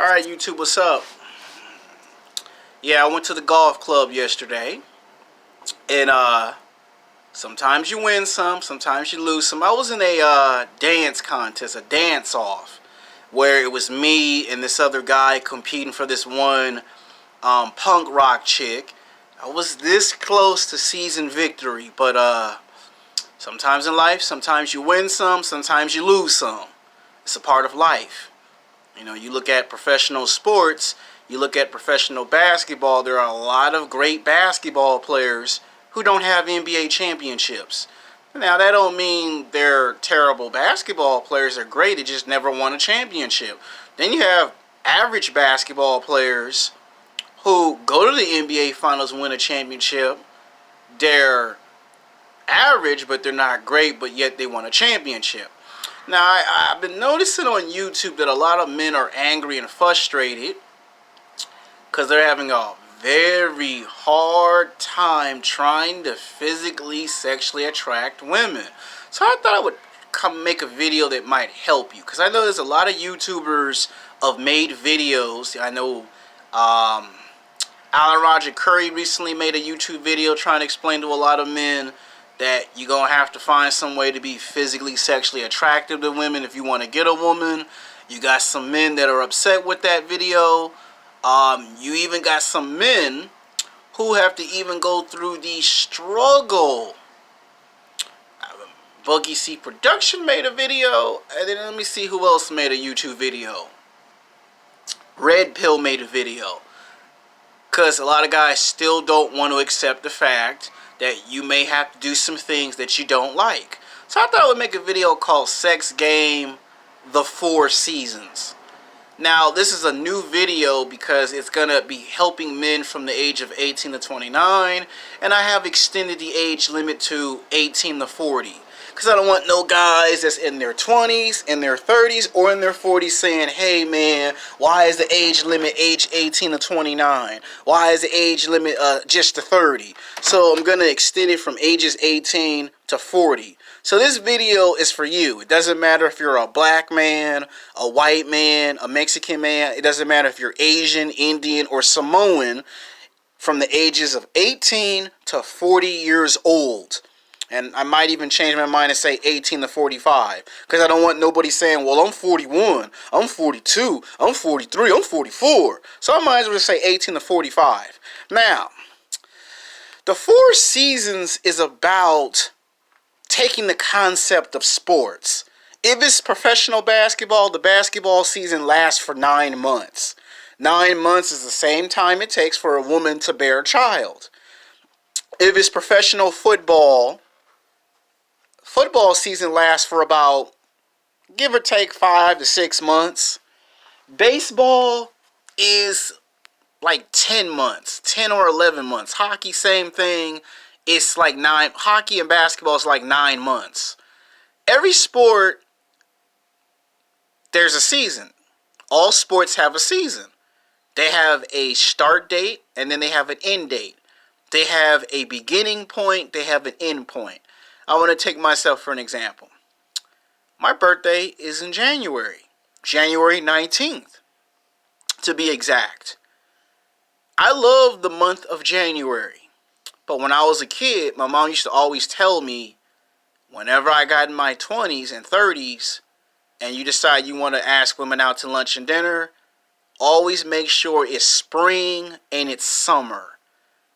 Alright, YouTube, what's up? Yeah, I went to the golf club yesterday. And, sometimes you win some, sometimes you lose some. I was in a, dance contest, a dance-off, where it was me and this other guy competing for this one, punk rock chick. I was this close to season victory, but, sometimes in life, sometimes you win some, sometimes you lose some. It's a part of life. You know, you look at professional sports, you look at professional basketball, there are a lot of great basketball players who don't have NBA championships. Now, that don't mean they're terrible basketball players. They're great. They just never won a championship. Then you have average basketball players who go to the NBA Finals and win a championship. They're average, but they're not great, but yet they won a championship. Now, I've been noticing on YouTube that a lot of men are angry and frustrated because they're having a very hard time trying to physically, sexually attract women. So I thought I would come make a video that might help you, because I know there's a lot of YouTubers of made videos. I know Alan Roger Curry recently made a YouTube video trying to explain to a lot of men that you're going to have to find some way to be physically, sexually attractive to women if you want to get a woman. You got some men that are upset with that video. You even got some men who have to even go through the struggle. Buggy C Production made a video, and then let me see who else made a YouTube video. Red Pill made a video. Because a lot of guys still don't want to accept the fact that you may have to do some things that you don't like. So I thought I would make a video called Sex Game, The 4 Seasons. Now, this is a new video because it's going to be helping men from the age of 18 to 29. And I have extended the age limit to 18 to 40. Because I don't want no guys that's in their 20s, in their 30s, or in their 40s saying, hey man, why is the age limit age 18 to 29? Why is the age limit just to 30? So I'm going to extend it from ages 18 to 40. So this video is for you. It doesn't matter if you're a black man, a white man, a Mexican man. It doesn't matter if you're Asian, Indian, or Samoan, from the ages of 18 to 40 years old. And I might even change my mind and say 18 to 45. Because I don't want nobody saying, well, I'm 41, I'm 42, I'm 43, I'm 44. So I might as well say 18 to 45. Now, the 4 Seasons is about taking the concept of sports. If it's professional basketball, the basketball season lasts for 9 months. 9 months is the same time it takes for a woman to bear a child. If it's professional football, football season lasts for about, give or take, 5 to 6 months. Baseball is like 10 months, 10 or 11 months. Hockey, same thing. It's like 9. Hockey and basketball is like 9 months. Every sport, there's a season. All sports have a season. They have a start date and then they have an end date. They have a beginning point, they have an end point. I want to take myself for an example. My birthday is in January. January 19th, to be exact. I love the month of January. But when I was a kid, my mom used to always tell me, whenever I got in my 20s and 30s, and you decide you want to ask women out to lunch and dinner, always make sure it's spring and it's summer.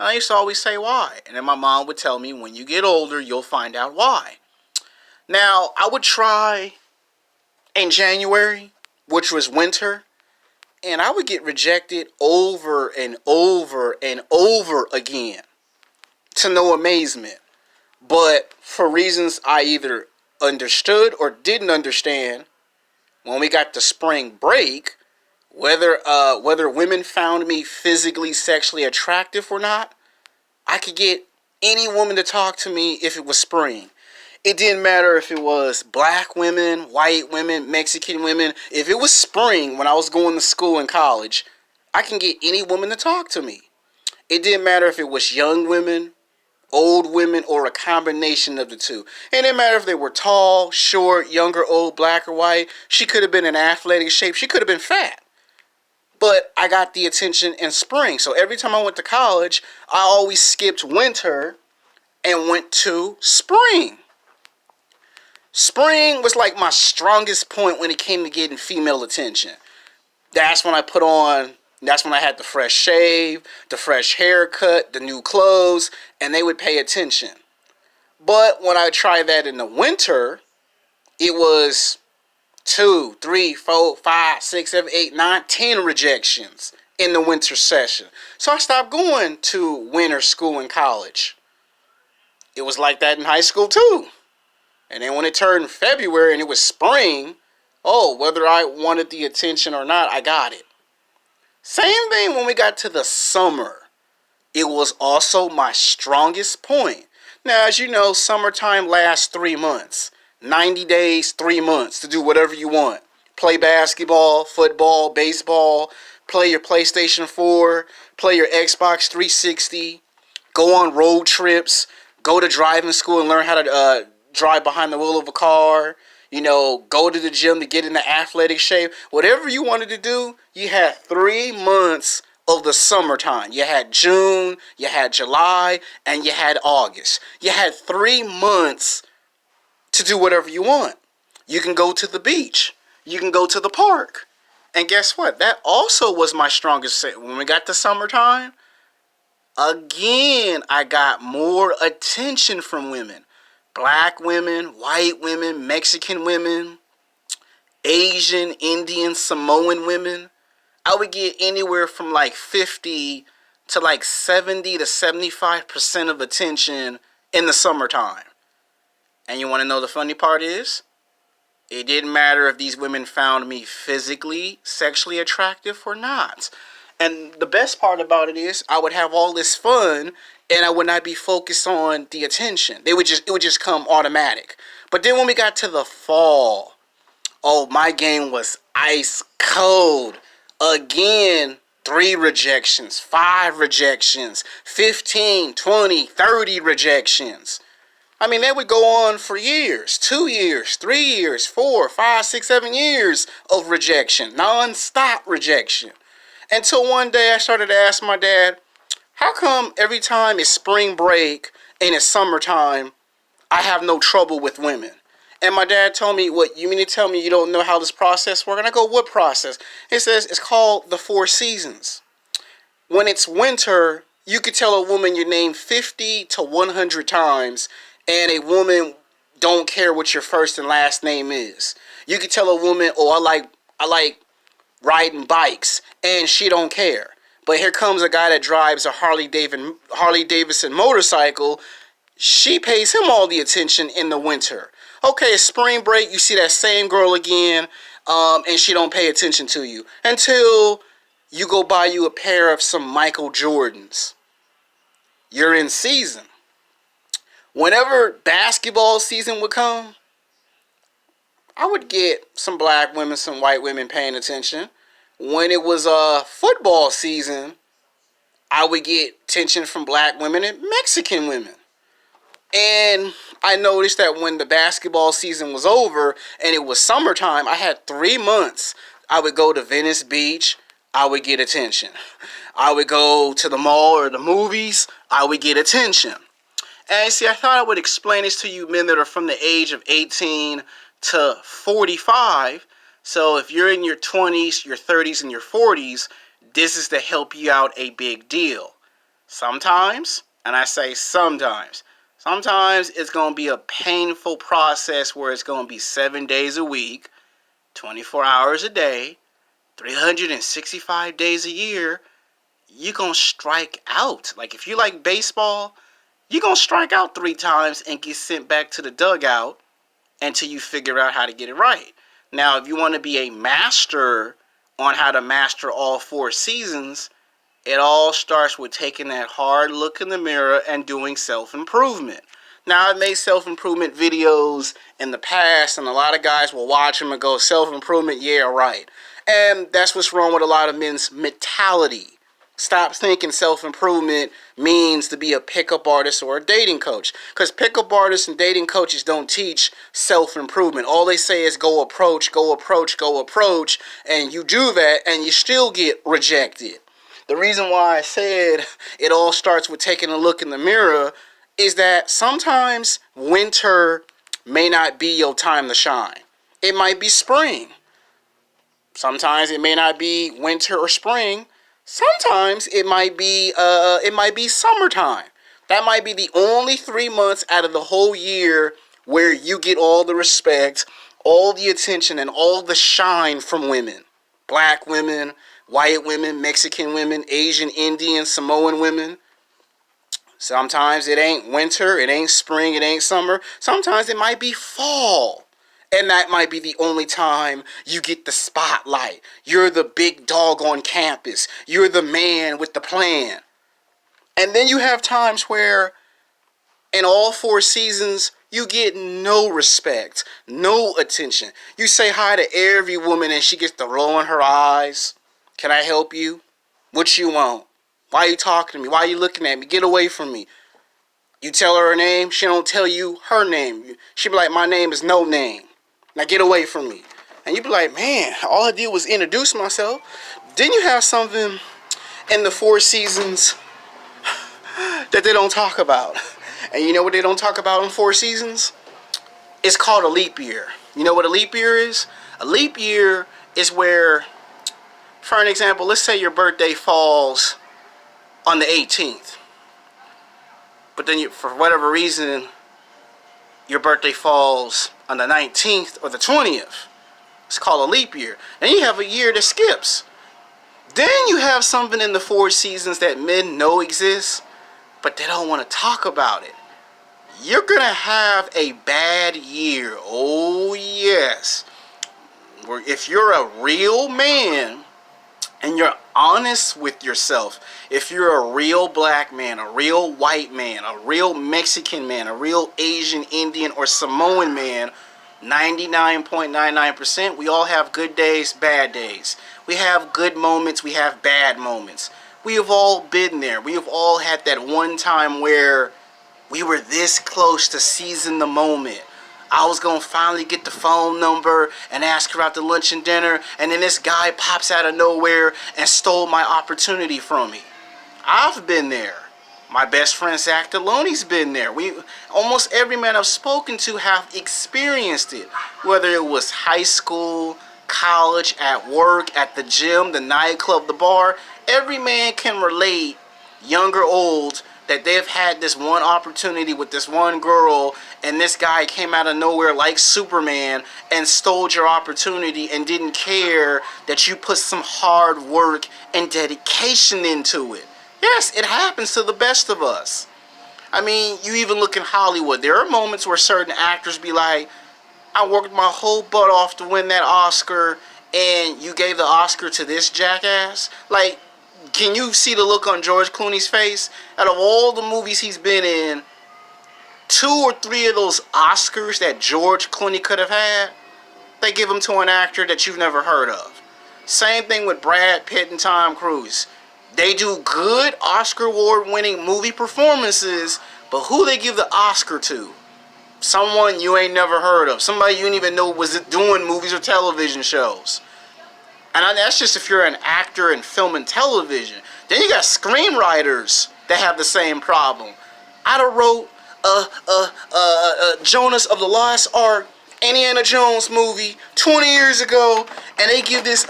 I used to always say why. And then my mom would tell me, when you get older, you'll find out why. Now, I would try in January, which was winter, and I would get rejected over and over and over again, to no amazement. But for reasons I either understood or didn't understand, when we got to spring break, whether women found me physically, sexually attractive or not, I could get any woman to talk to me if it was spring. It didn't matter if it was black women, white women, Mexican women. If it was spring when I was going to school and college, I can get any woman to talk to me. It didn't matter if it was young women, old women, or a combination of the two. It didn't matter if they were tall, short, younger, old, black, or white. She could have been in athletic shape. She could have been fat. But I got the attention in spring. So every time I went to college, I always skipped winter and went to spring. Spring was like my strongest point when it came to getting female attention. That's when that's when I had the fresh shave, the fresh haircut, the new clothes, and they would pay attention. But when I tried that in the winter, it was 2, 3, 4, 5, 6, 7, 8, 9, 10 rejections in the winter session. So I stopped going to winter school in college. It was like that in high school too. And then when it turned February and it was spring, whether I wanted the attention or not, I got it. Same thing when we got to the summer. It was also my strongest point. Now, as you know, summertime lasts 3 months. 90 days, 3 months to do whatever you want. Play basketball, football, baseball, play your PlayStation 4, play your Xbox 360, go on road trips, go to driving school and learn how to drive behind the wheel of a car, go to the gym to get into athletic shape. Whatever you wanted to do, you had 3 months of the summertime. You had June, you had July, and you had August. You had 3 months to do whatever you want. You can go to the beach. You can go to the park. And guess what? That also was my strongest set. When we got to summertime, again, I got more attention from women. Black women, white women, Mexican women, Asian, Indian, Samoan women. I would get anywhere from like 50 to like 70 to 75% of attention in the summertime. And you want to know the funny part is? It didn't matter if these women found me physically, sexually attractive or not. And the best part about it is I would have all this fun and I would not be focused on the attention. It would just come automatic. But then when we got to the fall, my game was ice cold. Again, 3 rejections, 5 rejections, 15, 20, 30 rejections. I mean, they would go on for years, 2 years, 3 years, 4, 5, 6, 7 years of rejection, non-stop rejection. Until one day I started to ask my dad, how come every time it's spring break and it's summertime, I have no trouble with women? And my dad told me, what, you mean to tell me you don't know how this process works? And I go, what process? He says, it's called the 4 seasons. When it's winter, you could tell a woman your name 50 to 100 times, and a woman don't care what your first and last name is. You could tell a woman, I like riding bikes, and she don't care. But here comes a guy that drives a Harley Davidson motorcycle. She pays him all the attention in the winter. Okay, spring break, you see that same girl again, and she don't pay attention to you until you go buy you a pair of some Michael Jordans. You're in season. Whenever basketball season would come, I would get some black women, some white women paying attention. When it was football season, I would get attention from black women and Mexican women. And I noticed that when the basketball season was over and it was summertime, I had 3 months. I would go to Venice Beach, I would get attention. I would go to the mall or the movies, I would get attention. And see, I thought I would explain this to you men that are from the age of 18 to 45. So if you're in your 20s, your 30s, and your 40s, this is to help you out a big deal. Sometimes, and I say sometimes it's going to be a painful process where it's going to be 7 days a week, 24 hours a day, 365 days a year. You're going to strike out. Like if you like baseball, you're going to strike out 3 times and get sent back to the dugout until you figure out how to get it right. Now, if you want to be a master on how to master all 4 seasons, it all starts with taking that hard look in the mirror and doing self-improvement. Now, I've made self-improvement videos in the past, and a lot of guys will watch them and go, self-improvement, yeah, right. And that's what's wrong with a lot of men's mentality. Stop thinking self-improvement means to be a pickup artist or a dating coach. Because pickup artists and dating coaches don't teach self-improvement. All they say is go approach, go approach, go approach. And you do that and you still get rejected. The reason why I said it all starts with taking a look in the mirror is that sometimes winter may not be your time to shine. It might be spring. Sometimes it may not be winter or spring. Sometimes it might be summertime. That might be the only 3 months out of the whole year where you get all the respect, all the attention, and all the shine from women. Black women, white women, Mexican women, Asian, Indian, Samoan women. Sometimes it ain't winter, it ain't spring, it ain't summer. Sometimes it might be fall. And that might be the only time you get the spotlight. You're the big dog on campus. You're the man with the plan. And then you have times where in all 4 seasons, you get no respect, no attention. You say hi to every woman and she gets the roll in her eyes. Can I help you? What you want? Why are you talking to me? Why are you looking at me? Get away from me. You tell her name, she don't tell you her name. She be like, my name is no name. Now get away from me. And you be like, man, all I did was introduce myself. Then you have something in the 4 seasons that they don't talk about. And you know what they don't talk about in 4 seasons? It's called a leap year. You know what a leap year is? A leap year is where, for an example, let's say your birthday falls on the 18th. But then for whatever reason, your birthday falls on the 19th or the 20th. It's called a leap year. Then you have a year that skips. Then you have something in the 4 seasons that men know exists, but they don't want to talk about it. You're going to have a bad year. Oh, yes. If you're a real man and you're honest with yourself, if you're a real black man, a real white man, a real Mexican man, a real Asian, Indian, or Samoan man, 99.99%, we all have good days, bad days. We have good moments, we have bad moments. We have all been there. We have all had that one time where we were this close to seizing the moment. I was going to finally get the phone number and ask her out to lunch and dinner, and then this guy pops out of nowhere and stole my opportunity from me. I've been there. My best friend Zach Deloney's been there. Almost every man I've spoken to have experienced it. Whether it was high school, college, at work, at the gym, the nightclub, the bar, every man can relate, young or old, that they've had this one opportunity with this one girl, and this guy came out of nowhere like Superman and stole your opportunity and didn't care that you put some hard work and dedication into it. Yes, it happens to the best of us. I mean, you even look in Hollywood. There are moments where certain actors be like, I worked my whole butt off to win that Oscar, and you gave the Oscar to this jackass? Like, can you see the look on George Clooney's face? Out of all the movies he's been in, 2 or 3 of those Oscars that George Clooney could have had, they give them to an actor that you've never heard of. Same thing with Brad Pitt and Tom Cruise. They do good Oscar award-winning movie performances, but who they give the Oscar to? Someone you ain't never heard of. Somebody you didn't even know was doing movies or television shows. And that's just if you're an actor in film and television. Then you got screenwriters that have the same problem. I done wrote Jonas of the Lost Ark, Indiana Jones movie 20 years ago, and they give this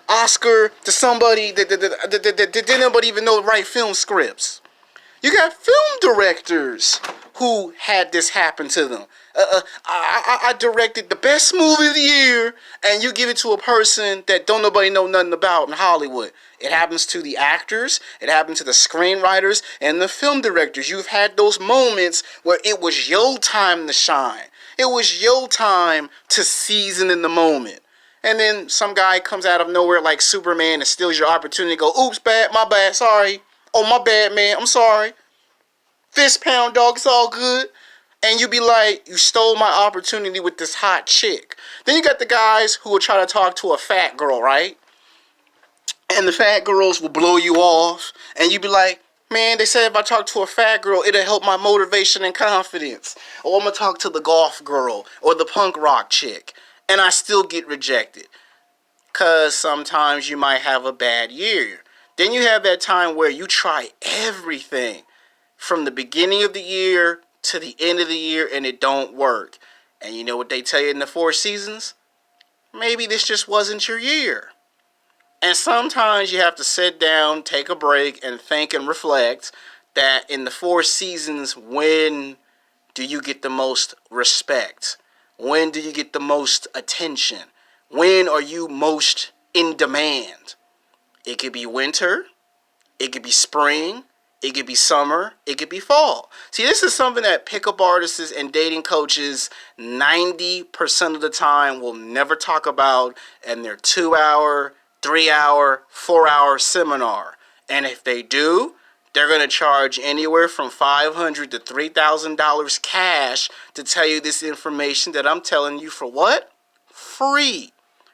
Oscar to somebody that didn't nobody even know to write film scripts. You got film directors who had this happen to them. I directed the best movie of the year, and you give it to a person that don't nobody know nothing about in Hollywood. It happens to the actors, it happens to the screenwriters, and the film directors. You've had those moments where it was your time to shine. It was your time to season in the moment. And then some guy comes out of nowhere like Superman and steals your opportunity. Go, oops, my bad, sorry. Oh, my bad, man, I'm sorry. Fist pound, dog, it's all good. And you be like, you stole my opportunity with this hot chick. Then you got the guys who will try to talk to a fat girl, right? and the fat girls will blow you off, and you be like, man, they said if I talk to a fat girl, it'll help my motivation and confidence. Or I'm gonna talk to the golf girl or the punk rock chick, and I still get rejected. Cause sometimes you might have a bad year. Then you have that time where you try everything from the beginning of the year to the end of the year and it don't work. And you know what they tell you in the Four Seasons? Maybe this just wasn't your year. And sometimes you have to sit down, take a break, and think and reflect that in the Four Seasons, when do you get the most respect? When do you get the most attention? When are you most in demand? It could be winter, it could be spring, it could be summer, it could be fall. See, this is something that pickup artists and dating coaches 90% of the time will never talk about in their 2-hour, 3-hour, 4-hour seminar. And if they do, they're going to charge anywhere from $500 to $3,000 cash to tell you this information that I'm telling you for what? Free.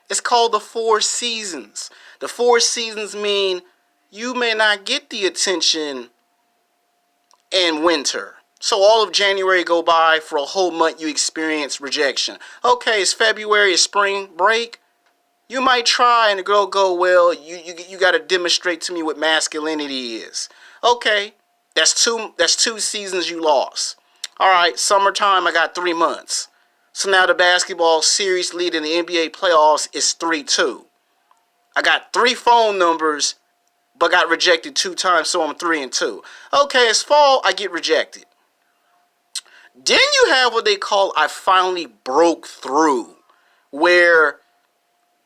It's called the Four Seasons. The Four Seasons mean you may not get the attention in winter. So all of January go by, for a whole month you experience rejection. Okay, it's February, it's spring break. You might try and the girl go, well, you got to demonstrate to me what masculinity is. Okay, that's two seasons you lost. All right, summertime, I got 3 months. So now the basketball series lead in the NBA playoffs is 3-2. I got 3 phone numbers, but got rejected 2 times, so I'm 3-2. Okay, it's fall, I get rejected. Then you have what they call I finally broke through, where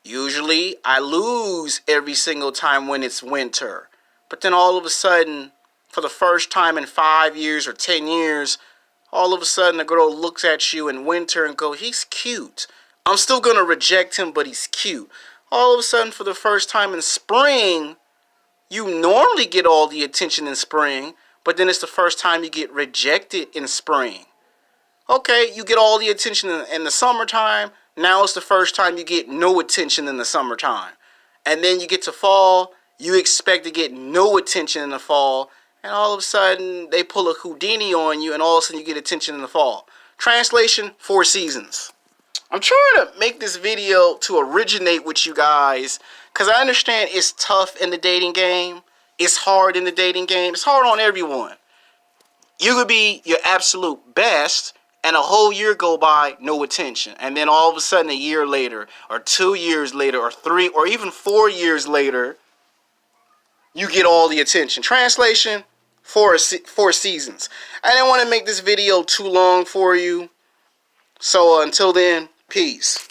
usually I lose every single time when it's winter. But then all of a sudden, for the first time in 5 years or 10 years, all of a sudden a girl looks at you in winter and go, he's cute. I'm still going to reject him, but he's cute. All of a sudden, for the first time in spring, you normally get all the attention in spring, but then it's the first time you get rejected in spring. Okay, you get all the attention in the summertime. Now it's the first time you get no attention in the summertime. And then you get to fall, you expect to get no attention in the fall, and all of a sudden they pull a Houdini on you and all of a sudden you get attention in the fall. Translation, Four Seasons. I'm trying to make this video to originate with you guys because I understand it's tough in the dating game. It's hard in the dating game. It's hard on everyone. You could be your absolute best and a whole year go by, no attention. And then all of a sudden a year later or 2 years later or 3 or even 4 years later, you get all the attention. Translation, Four Seasons. I didn't want to make this video too long for you. So until then, peace.